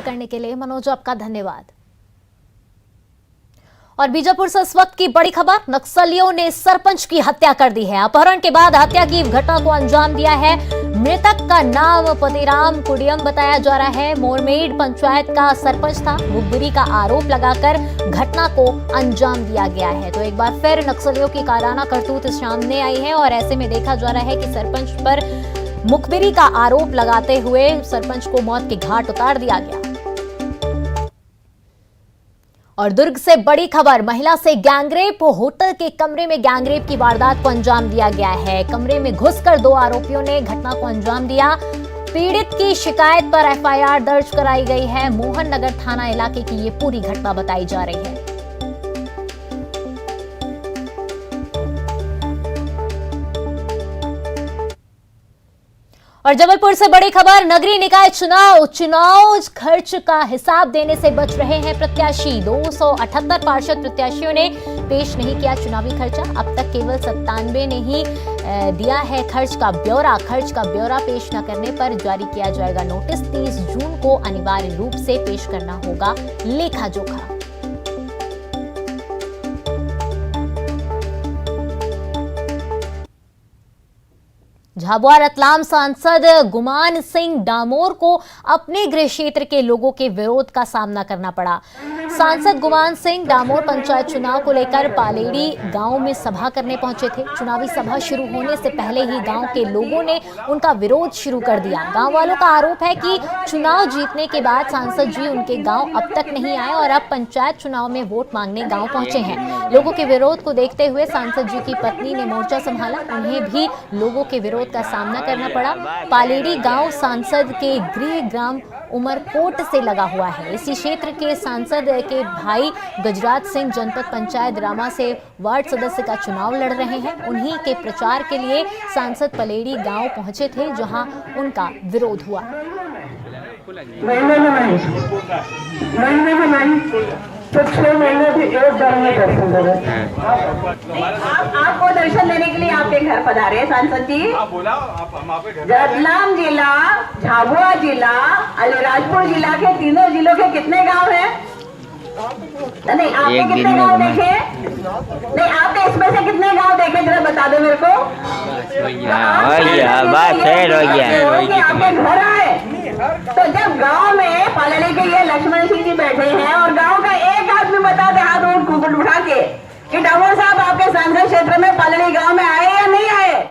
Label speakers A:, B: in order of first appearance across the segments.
A: करने के लिए मनोज, आपका धन्यवाद। और बीजापुर से इस वक्त की बड़ी खबर, नक्सलियों ने सरपंच की हत्या कर दी है। अपहरण के बाद हत्या की घटना को अंजाम दिया है। मृतक का नाम पतिराम कुडियम बताया जा रहा है। मोरमेड पंचायत का सरपंच था। मुखबिरी का आरोप लगाकर घटना को अंजाम दिया गया है। तो एक बार फिर नक्सलियों की काराना करतूत सामने आई है और ऐसे में देखा जा रहा है कि सरपंच पर मुखबिरी का आरोप लगाते हुए सरपंच को मौत के घाट उतार दिया गया। और दुर्ग से बड़ी खबर, महिला से गैंगरेप, होटल के कमरे में गैंगरेप की वारदात को अंजाम दिया गया है। कमरे में घुसकर 2 आरोपियों ने घटना को अंजाम दिया। पीड़ित की शिकायत पर एफआईआर दर्ज कराई गई है। मोहन नगर थाना इलाके की ये पूरी घटना बताई जा रही है। और जबलपुर से बड़ी खबर, नगरीय निकाय चुनाव खर्च का हिसाब देने से बच रहे हैं प्रत्याशी। 278 पार्षद प्रत्याशियों ने पेश नहीं किया चुनावी खर्चा। अब तक केवल 97 ने ही दिया है खर्च का ब्यौरा। खर्च का ब्यौरा पेश न करने पर जारी किया जाएगा नोटिस। 30 जून को अनिवार्य रूप से पेश करना होगा लेखा जोखा। झाबुआ रतलाम सांसद गुमान सिंह डामोर को अपने गृह क्षेत्र के लोगों के विरोध का सामना करना पड़ा। सांसद गुमान सिंह डामोर पंचायत चुनाव को लेकर पालेड़ी गांव में सभा करने पहुंचे थे। चुनावी सभा शुरू होने से पहले ही गांव के लोगों ने उनका विरोध शुरू कर दिया। गांव वालों का आरोप है कि चुनाव जीतने के बाद सांसद जी उनके गांव अब तक नहीं आए और अब पंचायत चुनाव में वोट मांगने गांव पहुंचे हैं। लोगों के विरोध को देखते हुए सांसद जी की पत्नी ने मोर्चा संभाला। उन्हें भी लोगों के विरोध का सामना करना पड़ा। पालेड़ी गांव सांसद के गृह ग्राम उमरकोट से लगा हुआ है। इसी क्षेत्र के सांसद के भाई गजराज सिंह जनपद पंचायत रामा से वार्ड सदस्य का चुनाव लड़ रहे हैं। उन्हीं के प्रचार के लिए सांसद पलेड़ी गांव पहुंचे थे, जहां उनका विरोध हुआ।
B: तो 6 महीने भी एक बार में दर्शन दे। आपको दर्शन देने के लिए आपके घर पधारे सांसद जी। रतलाम जिला, झाबुआ जिला, अलीराजपुर जिला के तीनों जिलों के कितने गांव हैं? नहीं, आपने कितने गांव देखे? नहीं, आपने इसमें से कितने गांव देखे जरा बता दो मेरे को। आपके घर आए तो जब गांव में पालड़ी के ये लक्ष्मण सिंह जी बैठे हैं और गांव का एक आदमी बता दे हाथ उठा के कि डामोर साहब आपके सांसद क्षेत्र में पालड़ी गांव में आए या नहीं आए।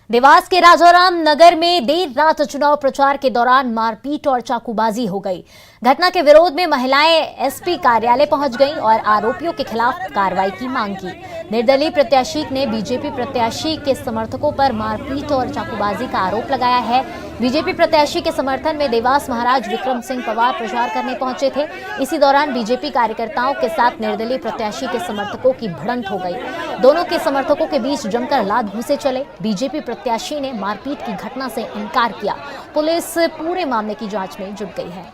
A: देवास के राजाराम नगर में देर रात चुनाव प्रचार के दौरान मारपीट और चाकूबाजी हो गई। घटना के विरोध में महिलाएं एसपी कार्यालय पहुंच गईं और आरोपियों के खिलाफ कार्रवाई की मांग की। निर्दलीय प्रत्याशी ने बीजेपी प्रत्याशी के समर्थकों पर मारपीट और चाकूबाजी का आरोप लगाया है। बीजेपी प्रत्याशी के समर्थन में देवास महाराज विक्रम सिंह पवार प्रचार करने पहुंचे थे। इसी दौरान बीजेपी कार्यकर्ताओं के साथ निर्दलीय प्रत्याशी के समर्थकों की भिड़ंत हो गई। दोनों के समर्थकों के बीच जमकर लात घूंसे चले। बीजेपी प्रत्याशी ने मारपीट की घटना से इनकार किया। पुलिस पूरे मामले की जांच में जुट गई है।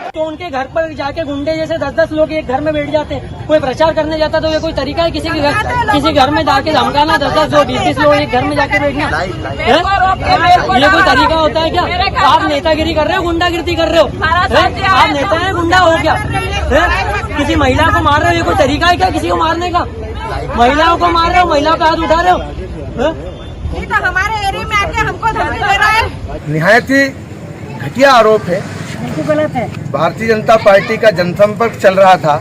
C: तो उनके घर पर जाके गुंडे जैसे 10-10 लोग एक घर में बैठ जाते हैं। कोई प्रचार करने जाता तो ये कोई तरीका है किसी घर में जाके धमकाना? 10-10 लोग 20-20 लोग एक घर में जाके बैठना, ये कोई तरीका होता है क्या? आप नेतागिरी कर रहे हो, गुंडागिरी कर रहे हो? आप नेता है, गुंडा हो क्या? किसी महिला को मार रहे हो, ये कोई तरीका है क्या किसी को मारने का? महिलाओं को मार रहे हो, महिलाओं पे हाथ उठा रहे हो।
D: तो हमारे एरिया में आके हमको धमकी दे रहा है।
E: निहायत ही घटिया आरोप है।
C: गलत है।
E: भारतीय जनता पार्टी का जनसंपर्क चल रहा था।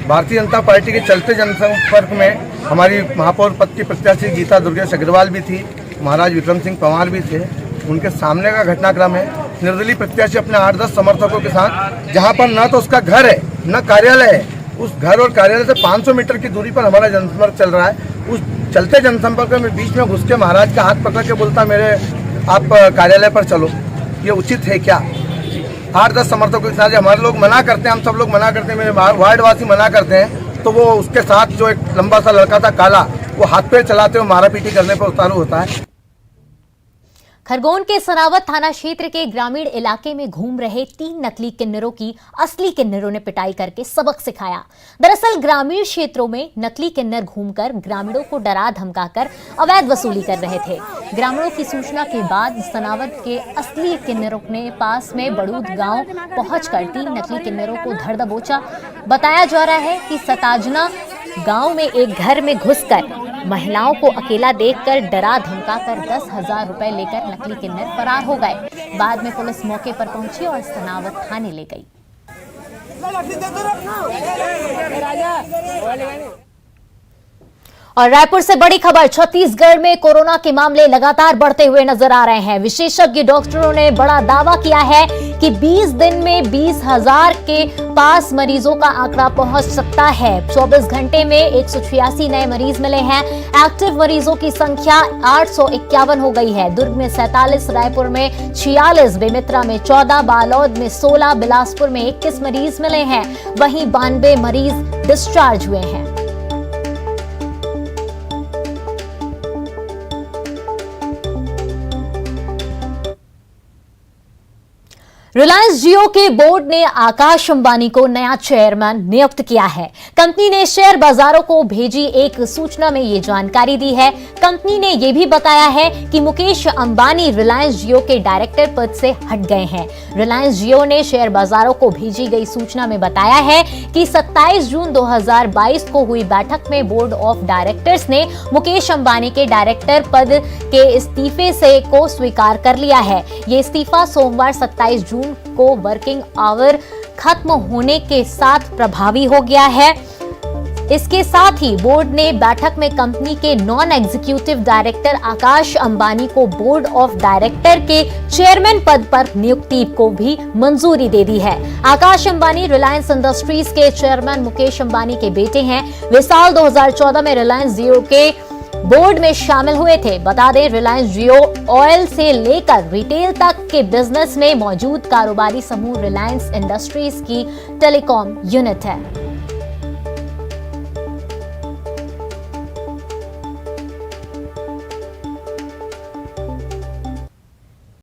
E: भारतीय जनता पार्टी के चलते जनसंपर्क में हमारी महापौर पद की प्रत्याशी गीता दुर्गेश अग्रवाल भी थी, महाराज विक्रम सिंह पंवार भी थे। उनके सामने का घटनाक्रम है। निर्दलीय प्रत्याशी अपने 8-10 समर्थकों के साथ, जहां पर न तो उसका घर है न कार्यालय है, उस घर और कार्यालय से 500 मीटर की दूरी पर हमारा जनसंपर्क चल रहा है। उस चलते जनसंपर्क में बीच में घुस के महाराज का हाथ पकड़ के बोलता मेरे आप कार्यालय पर चलो, ये उचित है क्या? 8-10 समर्थकों के साथ हमारे लोग मना करते हैं, हम सब लोग मना करते हैं, मेरे वार्डवासी मना करते हैं, तो वो उसके साथ जो एक लंबा सा लड़का था काला, वो हाथ पैर चलाते हुए मारा पीटी करने पर उतारू होता है।
A: खरगोन के सनावत थाना क्षेत्र के ग्रामीण इलाके में घूम रहे 3 नकली किन्नरों की असली किन्नरों ने पिटाई करके सबक सिखाया। दरअसल ग्रामीण क्षेत्रों में नकली किन्नर घूमकर ग्रामीणों को डरा धमकाकर अवैध वसूली कर रहे थे। ग्रामीणों की सूचना के बाद सनावत के असली किन्नरों ने पास में बड़ूद गांव पहुंचकर 3 नकली किन्नरों को धर दबोचा। बताया जा रहा है कि सताजना गांव में एक घर में घुसकर महिलाओं को अकेला देखकर डरा धमकाकर 10,000 रुपए लेकर नकली किन्नर फरार हो गए। बाद में पुलिस मौके पर पहुंची और सनावत थाने ले गई। और रायपुर से बड़ी खबर, छत्तीसगढ़ में कोरोना के मामले लगातार बढ़ते हुए नजर आ रहे हैं। विशेषज्ञ डॉक्टरों ने बड़ा दावा किया है कि 20 दिन में 20,000 के पास मरीजों का आंकड़ा पहुंच सकता है। 24 घंटे में 186 नए मरीज मिले हैं। एक्टिव मरीजों की संख्या 851 हो गई है। दुर्ग में 47, रायपुर में 46, बेमेतरा में 14, बालोद में 16, बिलासपुर में 21 मरीज मिले हैं। वहीं 92 मरीज डिस्चार्ज हुए हैं। रिलायंस जियो के बोर्ड ने आकाश अंबानी को नया चेयरमैन नियुक्त किया है। कंपनी ने शेयर बाजारों को भेजी एक सूचना में ये जानकारी दी है। कंपनी ने यह भी बताया है कि मुकेश अंबानी रिलायंस जियो के डायरेक्टर पद से हट गए हैं। रिलायंस जियो ने शेयर बाजारों को भेजी गई सूचना में बताया है कि 27 जून 2022 को हुई बैठक में बोर्ड ऑफ डायरेक्टर्स ने मुकेश अंबानी के डायरेक्टर पद के इस्तीफे से को स्वीकार कर लिया है। ये इस्तीफा सोमवार 27 जून को वर्किंग आवर खत्म होने के साथ प्रभावी हो गया है। इसके साथ ही बोर्ड ने बैठक में कंपनी के non executive director Akash Ambani को बोर्ड ऑफ डायरेक्टर के चेयरमैन पद पर नियुक्ति को भी मंजूरी दे दी है। आकाश अंबानी रिलायंस इंडस्ट्रीज के चेयरमैन मुकेश अंबानी के बेटे हैं। वे साल 2014 में रिलायंस जियो के बोर्ड में शामिल हुए थे। बता दें, रिलायंस जियो ऑयल से लेकर रिटेल तक के बिजनेस में मौजूद कारोबारी समूह रिलायंस इंडस्ट्रीज की टेलीकॉम यूनिट है।